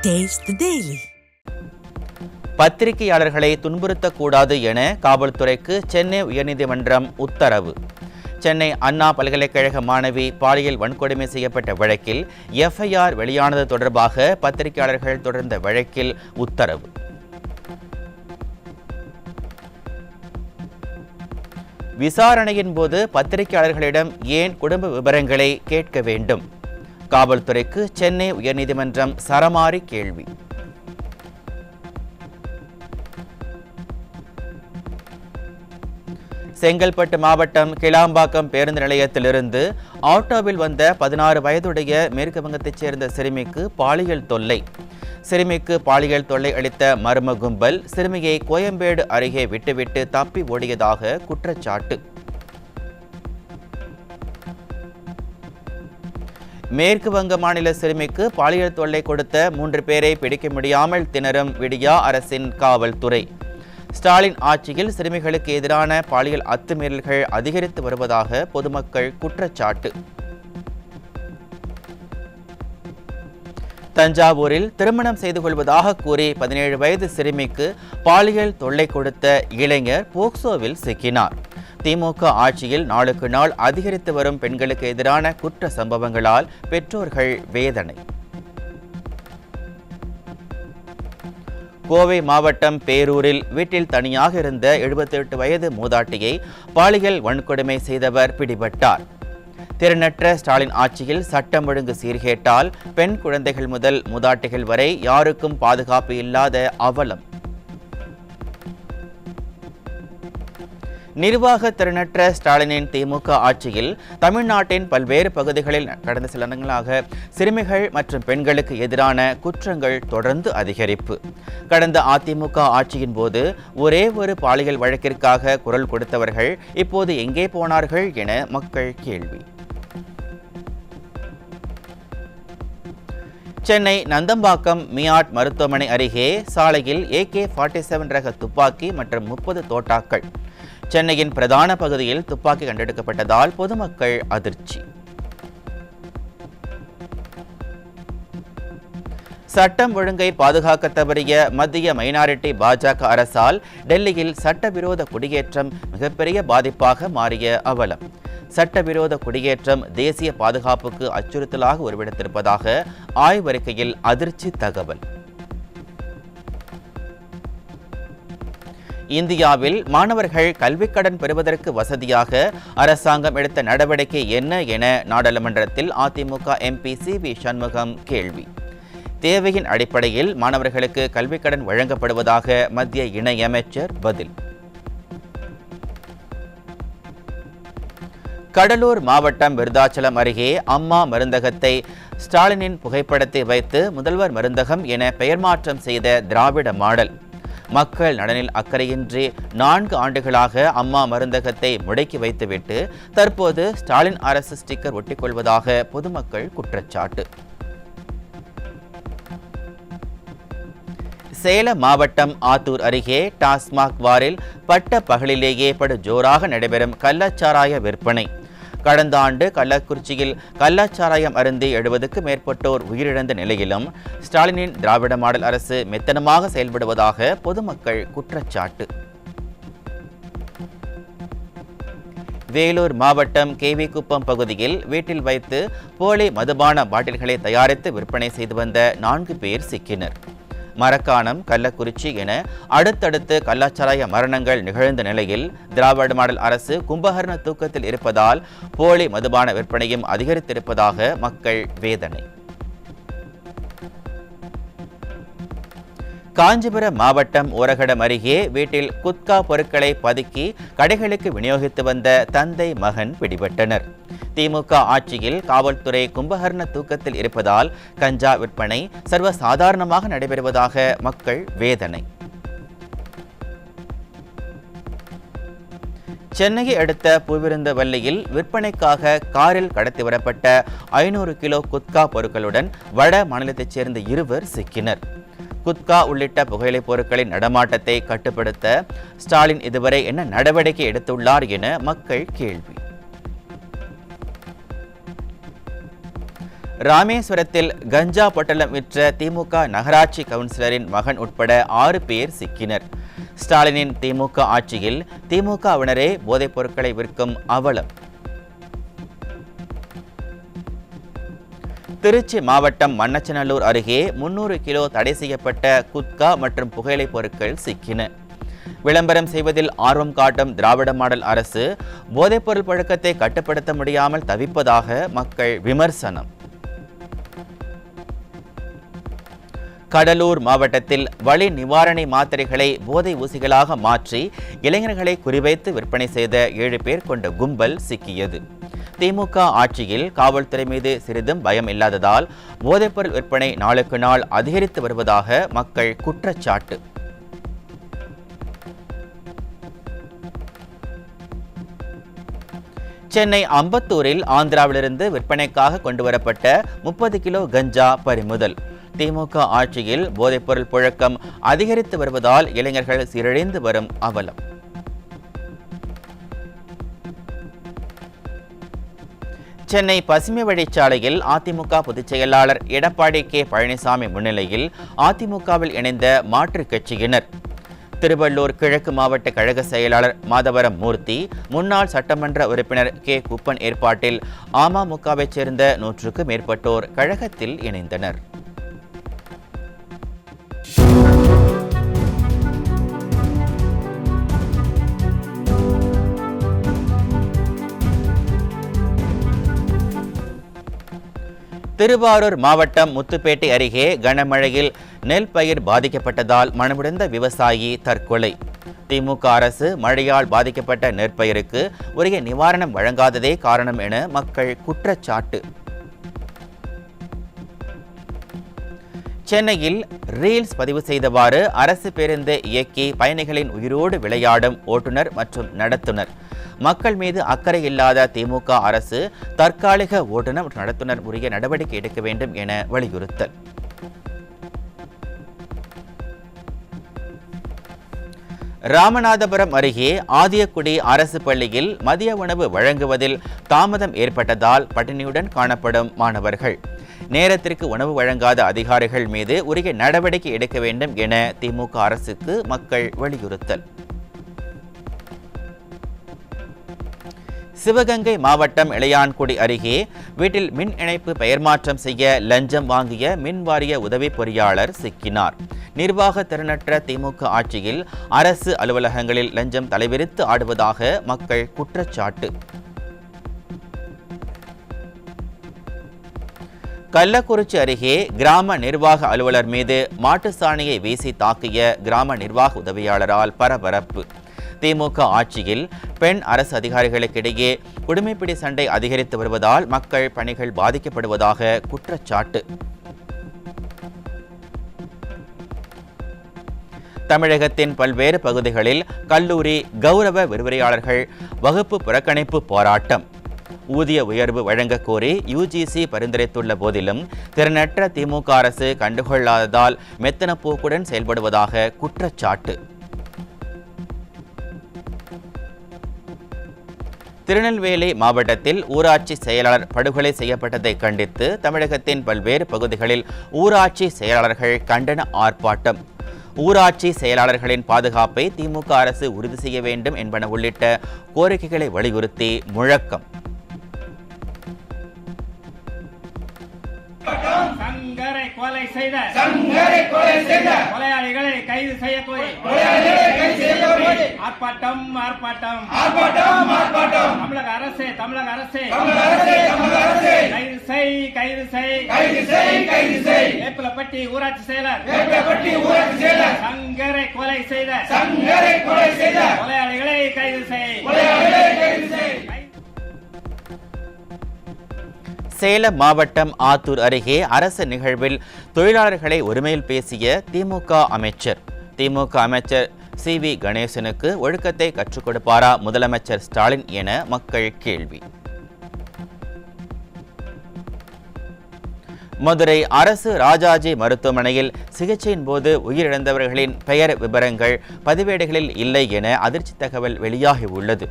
Taste the Daily. பத்திரிகையாளர்களை துன்புறுத்தக்கூடாது என காவல்துறைக்கு சென்னை உயர்நீதிமன்றம் உத்தரவு. சென்னை அண்ணா பல்கலைக்கழக மாணவி பாலியல் வன்கொடுமை செய்யப்பட்ட வழக்கில் எஃப்ஐஆர் வெளியானது தொடர்பாக பத்திரிகையாளர்கள் தொடர்ந்த வழக்கில் உத்தரவு. விசாரணையின் போது பத்திரிகையாளர்களிடம் ஏன் குடும்ப விவரங்களை கேட்க வேண்டும்? காவல்துறைக்கு சென்னை உயர்நீதிமன்றம் சரமாரி கேள்வி. செங்கல்பட்டு மாவட்டம் கிளாம்பாக்கம் பேருந்து நிலையத்திலிருந்து ஆட்டோவில் வந்த 16 வயதுடைய மேற்கு வங்கத்தைச் சேர்ந்த சிறுமிக்கு பாலியல் தொல்லை. சிறுமிக்கு பாலியல் தொல்லை அளித்த மர்ம கும்பல் சிறுமியை கோயம்பேடு அருகே விட்டுவிட்டு தப்பி ஓடியதாக குற்றச்சாட்டு. மேற்கு வங்க மாநில சிறுமிக்கு பாலியல் தொல்லை கொடுத்த 3 பேரை பிடிக்க முடியாமல் திணறும் விடியா அரசின் காவல்துறை. ஸ்டாலின் ஆட்சியில் சிறுமிகளுக்கு எதிரான பாலியல் அத்துமீறல்கள் அதிகரித்து வருவதாக பொதுமக்கள் குற்றச்சாட்டு. தஞ்சாவூரில் திருமணம் செய்து கொள்வதாக கூறி 17 வயது சிறுமிக்கு பாலியல் தொல்லை கொடுத்த இளைஞர் போக்சோவில் சிக்கினார். திமுக ஆட்சியில் நாளுக்கு நாள் அதிகரித்து வரும் பெண்களுக்கு எதிரான குற்ற சம்பவங்களால் பெற்றோர்கள் வேதனை. கோவை மாவட்டம் பேரூரில் வீட்டில் தனியாக இருந்த 78 வயது மூதாட்டியை பாலியல் வன்கொடுமை செய்தவர் பிடிபட்டார். திறனற்ற ஸ்டாலின் ஆட்சியில் சட்டம் ஒழுங்கு சீர்கேட்டால் பெண் குழந்தைகள் முதல் மூதாட்டிகள் வரை யாருக்கும் பாதுகாப்பு இல்லாத அவலம். நிர்வாக திறனற்ற ஸ்டாலினின் திமுக ஆட்சியில் தமிழ்நாட்டின் பல்வேறு பகுதிகளில் கடந்த சில தினங்களாக சிறுமிகள் மற்றும் பெண்களுக்கு எதிரான குற்றங்கள் தொடர்ந்து அதிகரிப்பு. கடந்த அதிமுக ஆட்சியின் போது ஒரே ஒரு பாலியல் வழக்கிற்காக குரல் கொடுத்தவர்கள் இப்போது எங்கே போனார்கள் என மக்கள் கேள்வி. சென்னை நந்தம்பாக்கம் மியாட் மருத்துவமனை அருகே சாலையில் AK-47 ரக துப்பாக்கி மற்றும் 30 தோட்டாக்கள். சென்னையின் பிரதான பகுதியில் துப்பாக்கி கண்டெடுக்கப்பட்டதால் பொதுமக்கள் அதிர்ச்சி. சட்டம் ஒழுங்கை பாதுகாக்க தவறிய மத்திய மைனாரிட்டி பாஜக அரசால் டெல்லியில் சட்டவிரோத குடியேற்றம் மிகப்பெரிய பாதிப்பாக மாறிய அவலம். சட்டவிரோத குடியேற்றம் தேசிய பாதுகாப்புக்கு அச்சுறுத்தலாக உருவெடுத்திருப்பதாக ஆய்வறிக்கையில் அதிர்ச்சி தகவல். இந்தியாவில் மாணவர்கள் கல்விக்கடன் பெறுவதற்கு வசதியாக அரசாங்கம் எடுத்த நடவடிக்கை என்ன என நாடாளுமன்றத்தில் அதிமுக MP CV சண்முகம் கேள்வி. தேவையின் அடிப்படையில் மாணவர்களுக்கு கல்விக்கடன் வழங்கப்படுவதாக மத்திய இணையமைச்சர் பதில். கடலூர் மாவட்டம் விருதாச்சலம் அருகே அம்மா மருந்தகத்தை ஸ்டாலினின் புகைப்படத்தை வைத்து முதல்வர் மருந்தகம் என பெயர் மாற்றம் செய்த திராவிட மாடல். மக்கள் நலனில் அக்கறையின்றி 4 ஆண்டுகளாக அம்மா மருந்தகத்தை முடக்கி வைத்துவிட்டு தற்போது ஸ்டாலின் அரசு ஸ்டிக்கர் ஒட்டிக்கொள்வதாக பொதுமக்கள் குற்றச்சாட்டு. சேலம் மாவட்டம் ஆத்தூர் அருகே டாஸ்மாக் பாரில் பட்ட பகலிலேயே படு ஜோராக நடைபெறும் கள்ளச்சாராய விற்பனை. கடந்த ஆண்டு கள்ளக்குறிச்சியில் கள்ளச்சாராயம் அருந்தி 70க்கும் மேற்பட்டோர் உயிரிழந்த நிலையிலும் ஸ்டாலினின் திராவிட மாடல் அரசு மெத்தனமாக செயல்படுவதாக பொதுமக்கள் குற்றச்சாட்டு. வேலூர் மாவட்டம் KV குப்பம் பகுதியில் வீட்டில் வைத்து போலி மதுபான பாட்டில்களை தயாரித்து விற்பனை செய்து வந்த 4 பேர் சிக்கினர். மரக்காணம், கள்ளக்குறிச்சி என அடுத்தடுத்து கள்ளச்சாராய மரணங்கள் நிகழ்ந்த நிலையில் திராவிட மாடல் அரசு கும்பகர்ண தூக்கத்தில் இருப்பதால் போலி மதுபான விற்பனையும் அதிகரித்திருப்பதாக மக்கள் வேதனை. காஞ்சிபுரம் மாவட்டம் ஓரகடம் அருகே வீட்டில் குட்கா பொருட்களை பதுக்கி கடைகளுக்கு விநியோகித்து வந்த தந்தை மகன் பிடிபட்டனர். திமுக ஆட்சியில் காவல்துறை கும்பகர்ண தூக்கத்தில் இருப்பதால் கஞ்சா விற்பனை சர்வசாதாரணமாக நடைபெறுவதாக மக்கள் வேதனை. சென்னையை அடுத்த பூவிருந்தவல்லியில் விற்பனைக்காக காரில் கடத்தி வரப்பட்ட 500 கிலோ குட்கா பொருட்களுடன் வட மாநிலத்தைச் சேர்ந்த 2 சிக்கினர். குட்கா உள்ளிட்ட புகையிலைப் பொருட்களின் நடமாட்டத்தை கட்டுப்படுத்த ஸ்டாலின் இதுவரை என்ன நடவடிக்கை எடுத்துள்ளார் என மக்கள் கேள்வி. ராமேஸ்வரத்தில் கஞ்சா பொட்டலம் விற்ற திமுக நகராட்சி கவுன்சிலரின் மகன் உட்பட 6 பேர் சிக்கினர். ஸ்டாலினின் திமுக ஆட்சியில் திமுகவினரே போதைப் பொருட்களை விற்கும் அவலம். திருச்சி மாவட்டம் மண்ணச்சநல்லூர் அருகே 300 கிலோ தடை செய்யப்பட்ட குட்கா மற்றும் புகையிலைப் பொருட்கள் சிக்கின. விளம்பரம் செய்வதில் ஆர்வம் காட்டும் திராவிட மாடல் அரசு போதைப்பொருள் பழக்கத்தை கட்டுப்படுத்த முடியாமல் தவிப்பதாக மக்கள் விமர்சனம். கடலூர் மாவட்டத்தில் வலி நிவாரணி மாத்திரைகளை போதை ஊசிகளாக மாற்றி இளைஞர்களை குறிவைத்து விற்பனை செய்த 7 பேர் கொண்ட கும்பல் சிக்கியது. திமுக ஆட்சியில் காவல்துறை மீது சிறிதும் பயம் இல்லாததால் போதைப்பொருள் விற்பனை நாளுக்கு நாள் அதிகரித்து வருவதாக மக்கள் குற்றச்சாட்டு. சென்னை அம்பத்தூரில் ஆந்திராவிலிருந்து விற்பனைக்காக கொண்டுவரப்பட்ட 30 கிலோ கஞ்சா பறிமுதல். திமுக ஆட்சியில் போதைப்பொருள் புழக்கம் அதிகரித்து வருவதால் இளைஞர்கள் சீரழிந்து வரும் அவலம். சென்னை பசுமை வழிச்சாலையில் அதிமுக பொதுச் செயலாளர் எடப்பாடி கே பழனிசாமி முன்னிலையில் அதிமுகவில் இணைந்த மாற்றுக் கட்சியினர். திருவள்ளூர் கிழக்கு மாவட்ட கழக செயலாளர் மாதவரம் மூர்த்தி, முன்னாள் சட்டமன்ற உறுப்பினர் கே குப்பன் ஏற்பாட்டில் அமமுகவைச் சேர்ந்த 100க்கும் மேற்பட்டோர் கழகத்தில் இணைந்தனர். திருவாரூர் மாவட்டம் முத்துப்பேட்டை அருகே கனமழையில் நெல் பயிர் பாதிக்கப்பட்டதால் மனமுடைந்த விவசாயி தற்கொலை. திமுக அரசு மழையால் பாதிக்கப்பட்ட நெற்பயிருக்கு உரிய நிவாரணம் வழங்காததே காரணம் என மக்கள் குற்றச்சாட்டு. சென்னையில் ரீல்ஸ் பதிவு செய்தவாறு அரசு பேருந்து இயக்கி பயணிகளின் உயிரோடு விளையாடும் ஓட்டுநர் மற்றும் நடத்துனர். மக்கள் மீது அக்கறை இல்லாத திமுக அரசு தற்காலிக ஓட்டுநர் மற்றும் நடத்துனர் உரிய நடவடிக்கை எடுக்க வேண்டும் என வலியுறுத்தல். ராமநாதபுரம் அருகே ஆதியக்குடி அரசு பள்ளியில் மதிய உணவு வழங்குவதில் தாமதம் ஏற்பட்டதால் பட்டினியுடன் காணப்படும் மாணவர்கள். நேரத்திற்கு உணவு வழங்காத அதிகாரிகள் மீது உரிய நடவடிக்கை எடுக்க வேண்டும் என திமுக அரசுக்கு மக்கள் வலியுறுத்தல். சிவகங்கை மாவட்டம் இளையான்குடி அருகே வீட்டில் மின் இணைப்பு பெயர் மாற்றம் செய்ய லஞ்சம் வாங்கிய மின் வாரிய உதவி பொறியாளர் சிக்கினார். நிர்வாக திறனற்ற திமுக ஆட்சியில் அரசு அலுவலகங்களில் லஞ்சம் தலைவிரித்து ஆடுவதாக மக்கள் குற்றச்சாட்டு. கள்ளக்குறிச்சி அருகே கிராம நிர்வாக அலுவலர் மீது மாட்டு சாணியை வீசி தாக்கிய கிராம நிர்வாக உதவியாளரால் பரபரப்பு. திமுக ஆட்சியில் பெண் அரசு அதிகாரிகளுக்கிடையே குடிமைப்பிடி சண்டை அதிகரித்து வருவதால் மக்கள் பணிகள் பாதிக்கப்படுவதாக குற்றச்சாட்டு. தமிழகத்தின் பல்வேறு பகுதிகளில் கல்லூரி கௌரவ விரிவுரையாளர்கள் வகுப்பு புறக்கணிப்பு போராட்டம். ஊதிய உயர்வு வழங்க கோரி யுஜிசி பரிந்துரைத்துள்ள போதிலும் திறனற்ற திமுக அரசு கண்டுகொள்ளாததால் மெத்தன போக்குடன் செயல்படுவதாக குற்றச்சாட்டு. திருநெல்வேலி மாவட்டத்தில் ஊராட்சி செயலாளர் படுகொலை செய்யப்பட்டதை கண்டித்து தமிழகத்தின் பல்வேறு பகுதிகளில் ஊராட்சி செயலாளர்கள் கண்டன ஆர்ப்பாட்டம். ஊராட்சி செயலாளர்களின் பாதுகாப்பை திமுக அரசு உறுதி செய்ய வேண்டும் என்பன உள்ளிட்ட கோரிக்கைகளை வலியுறுத்தி முழக்கம். சங்கரை கொலை செய்த கொலையாளிகளை கைது செய்ய கோரி ஆர்ப்பாட்டம் ஆர்ப்பாட்டம் தமிழக அரசே கைது செய் வேப்பலப்பட்டி ஊராட்சி செயலர் சங்கரை கொலை செய்த கொலையாளிகளை கைது செய். சேலம் மாவட்டம் ஆத்தூர் அருகே அரசு நிகழ்வில் தொழிலாளர்களை ஒருமையில் பேசிய திமுக அமைச்சர் சி.வி. கணேசனுக்கு ஒழுக்கத்தை கற்றுக் கொடுப்பாரா முதலமைச்சர் ஸ்டாலின் என மக்கள் கேள்வி. மதுரை அரசு ராஜாஜி மருத்துவமனையில் சிகிச்சையின் போது உயிரிழந்தவர்களின் பெயர் விவரங்கள் பதிவேடுகளில் இல்லை என அதிர்ச்சி தகவல் வெளியாகியுள்ளது.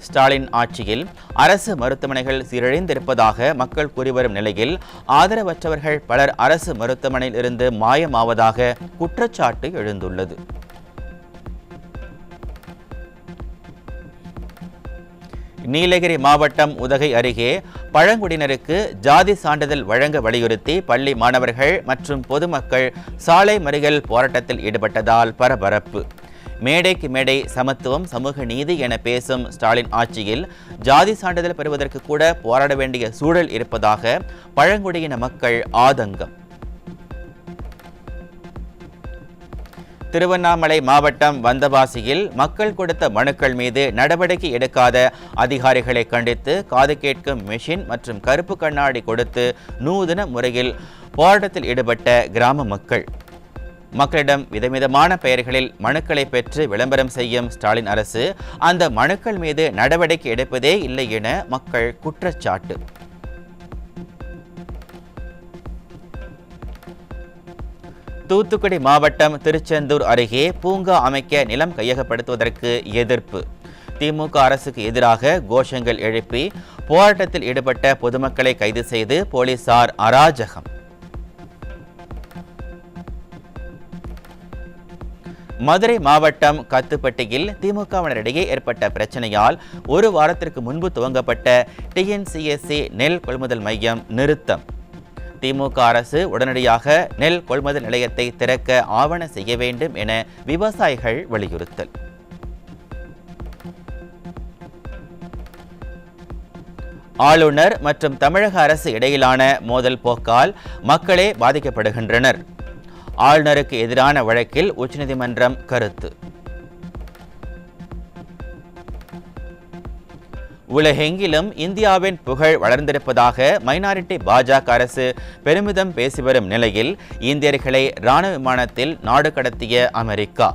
ஸ்டாலின் ஆட்சியில் அரசு மருத்துவமனைகள் சீரழிந்திருப்பதாக மக்கள் கூறி வரும் நிலையில் ஆதரவற்றவர்கள் பலர் அரசு மருத்துவமனையில் இருந்து மாயமாவதாக குற்றச்சாட்டு எழுந்துள்ளது. நீலகிரி மாவட்டம் உதகை அருகே பழங்குடியினருக்கு ஜாதி சான்றிதழ் வழங்க வலியுறுத்தி பள்ளி மாணவர்கள் மற்றும் பொதுமக்கள் சாலை மறியல் போராட்டத்தில் ஈடுபட்டதால் பரபரப்பு. மேடைக்கு மேடை சமத்துவம் சமூக நீதி என பேசும் ஸ்டாலின் ஆட்சியில் ஜாதி சான்றிதழ் பெறுவதற்கு கூட போராட வேண்டிய சூழல் இருப்பதாக பழங்குடியின மக்கள் ஆதங்கம். திருவண்ணாமலை மாவட்டம் வந்தவாசியில் மக்கள் கொடுத்த மனுக்கள் மீது நடவடிக்கை எடுக்காத அதிகாரிகளை கண்டித்து காது கேட்கும் மெஷின் மற்றும் கருப்பு கண்ணாடி கொடுத்து நூதன முறையில் போராட்டத்தில் ஈடுபட்ட கிராம மக்கள். மக்களிடம் விதவிதமான பெயர்களில் மனுக்களை பெற்று விளம்பரம் செய்யும் ஸ்டாலின் அரசு அந்த மனுக்கள் மீது நடவடிக்கை எடுப்பதே இல்லை என மக்கள் குற்றச்சாட்டு. தூத்துக்குடி மாவட்டம் திருச்செந்தூர் அருகே பூங்கா அமைக்க நிலம் கையகப்படுத்துவதற்கு எதிர்ப்பு. திமுக அரசுக்கு எதிராக கோஷங்கள் எழுப்பி போராட்டத்தில் ஈடுபட்ட பொதுமக்களை கைது செய்து போலீசார் அராஜகம். மதுரை மாவட்டம் கத்துப்பட்டியில் திமுகவினரிடையே ஏற்பட்ட பிரச்சனையால் ஒரு வாரத்திற்கு முன்பு துவங்கப்பட்ட டிஎன்சிஎஸ்சி நெல் கொள்முதல் மையம் நிறுத்தம். திமுக அரசு உடனடியாக நெல் கொள்முதல் நிலையத்தை திறக்க ஆவண செய்ய வேண்டும் என விவசாயிகள் வலியுறுத்தல். ஆளுநர் மற்றும் தமிழக அரசு இடையிலான மோதல் போக்கால் மக்களே பாதிக்கப்படுகின்றனர். ஆளுநருக்கு எதிரான வழக்கில் உச்சநீதிமன்றம் கருத்து. உலகெங்கிலும் இந்தியாவின் புகழ் வளர்ந்திருப்பதாக மைனாரிட்டி பாஜக அரசு பெருமிதம் பேசி வரும் நிலையில் இந்தியர்களை இராணுவ விமானத்தில் நாடு கடத்திய அமெரிக்கா.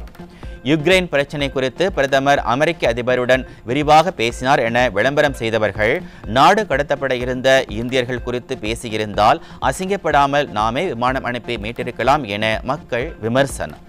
யுக்ரைன் பிரச்சினை குறித்து பிரதமர் அமெரிக்க அதிபருடன் விரிவாக பேசினார் என விளம்பரம் செய்தவர்கள் நாடு கடத்தப்பட இருந்த இந்தியர்கள் குறித்து பேசியிருந்தால் அசிங்கப்படாமல் நாமே விமானம் அனுப்பி மீட்டிருக்கலாம் என மக்கள் விமர்சனம்.